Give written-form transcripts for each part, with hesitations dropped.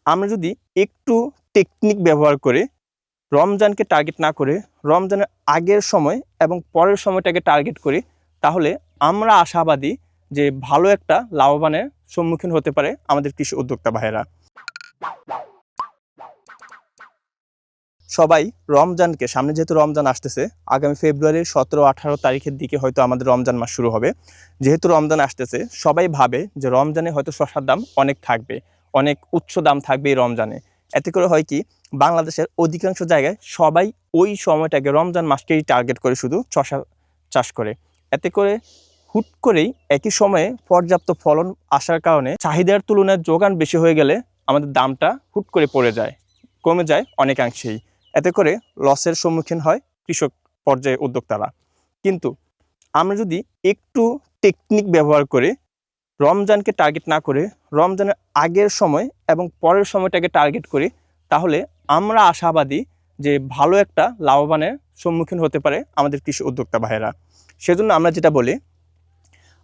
আমরা যদি একটু টেকনিক ব্যবহার করে রমজানকে টার্গেট না করে রমজানের আগের সময় এবং পরের সময়টাকে টার্গেট করি, তাহলে আমরা আশাবাদী যে ভালো একটা লাভবানের সম্মুখীন হতে পারে আমাদের কৃষি উদ্যোক্তা ভাইয়েরা। সবাই রমজানকে সামনে, যেহেতু রমজান আসতেছে, আগামী ফেব্রুয়ারির 17-18 তারিখের দিকে হয়তো আমাদের রমজান মাস শুরু হবে। যেহেতু রমজান আসতেছে, সবাই ভাবে যে রমজানে হয়তো শসার দাম অনেক থাকবে, অনেক উচ্চ দাম থাকবে এই রমজানে। এতে করে হয় কি, বাংলাদেশের অধিকাংশ জায়গায় সবাই ওই সময়টাকে, রমজান মাসকেই টার্গেট করে শুধু শসা চাষ করে। এতে করে হুট করেই একই সময়ে পর্যাপ্ত ফলন আসার কারণে চাহিদার তুলনায় যোগান বেশি হয়ে গেলে আমাদের দামটা হুট করে পড়ে যায়, কমে যায় অনেকাংশেই। এতে করে লসের সম্মুখীন হয় কৃষক পর্যায়ে উদ্যোক্তারা। কিন্তু আমরা যদি একটু টেকনিক ব্যবহার করে রমজানকে টার্গেট না করে রমজানের আগের সময় এবং পরের সময়টাকে টার্গেট করি, তাহলে আমরা আশাবাদী যে ভালো একটা লাভবানের সম্মুখীন হতে পারে আমাদের কৃষি উদ্যোক্তা ভাইয়েরা। সেজন্য আমরা যেটা বলি,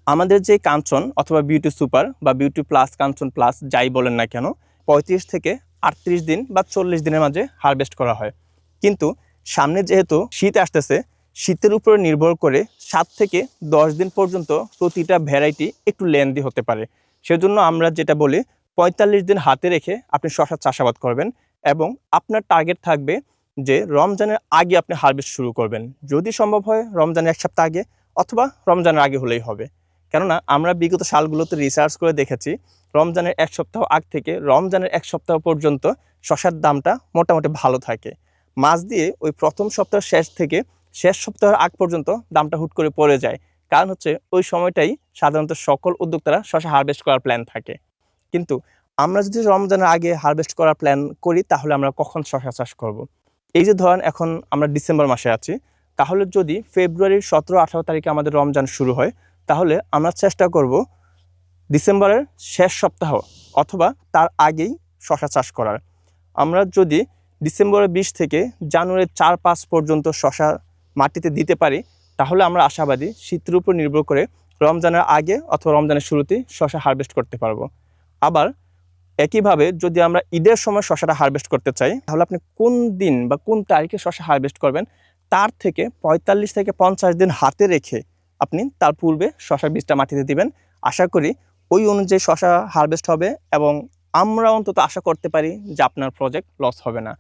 আমাদের যে কাঞ্চন অথবা বিউটি সুপার বা বিউটি প্লাস, কাঞ্চন প্লাস যাই বলেন না কেন, 35 থেকে 38 দিন বা 40 দিনের মাঝে হারভেস্ট করা হয়। কিন্তু সামনে যেহেতু শীত আসতেছে, শীতের উপরে নির্ভর করে 7 থেকে 10 দিন পর্যন্ত প্রতিটা ভ্যারাইটি একটু লেন্দি হতে পারে। সেজন্য আমরা যেটা বলি, 45 দিন হাতে রেখে আপনি শসা চাষাবাদ করবেন এবং আপনার টার্গেট থাকবে যে রমজানের আগে আপনি হারভেস্ট শুরু করবেন। যদি সম্ভব হয় রমজানের 1 সপ্তাহ আগে অথবা রমজানের আগে হলেই হবে। কেননা আমরা বিগত সালগুলোতে রিসার্চ করে দেখেছি, রমজানের 1 সপ্তাহ আগ থেকে রমজানের 1 সপ্তাহ পর্যন্ত শসার দামটা মোটামুটি ভালো থাকে। মাঝ দিয়ে ওই প্রথম সপ্তাহের শেষ থেকে শেষ সপ্তাহের আগ পর্যন্ত দামটা হুট করে পড়ে যায়। কারণ হচ্ছে ওই সময়টাই সাধারণত সকল উদ্যোক্তারা শসা হারভেস্ট করার প্ল্যান থাকে। কিন্তু আমরা যদি রমজানের আগে হারভেস্ট করার প্ল্যান করি, তাহলে আমরা কখন শসা চাষ করব? এই যে ধরেন এখন আমরা ডিসেম্বর মাসে আছি, তাহলে যদি ফেব্রুয়ারির 17-18 তারিখে আমাদের রমজান শুরু হয়, তাহলে আমরা চেষ্টা করব ডিসেম্বরের শেষ সপ্তাহ অথবা তার আগেই শসা চাষ করার। আমরা যদি ডিসেম্বরের 20 থেকে জানুয়ারির 4-5 পর্যন্ত শসা মাটিতে দিতে পারি, তাহলে আমরা আশাবাদী শীতের উপর নির্ভর করে রমজানের আগে অথবা রমজানের শুরুতেই শসা হারভেস্ট করতে পারবো। আবার একইভাবে যদি আমরা ঈদের সময় শসাটা হারভেস্ট করতে চাই, তাহলে আপনি কোন দিন বা কোন তারিখে শসা হারভেস্ট করবেন, তার থেকে 45 থেকে 50 দিন হাতে রেখে আপনি তার পূর্বে শসার বীজটা মাটিতে দিবেন। আশা করি ওই অনুযায়ী শসা হারভেস্ট হবে এবং আমরা অন্তত আশা করতে পারি যে আপনার প্রজেক্ট লস হবে না।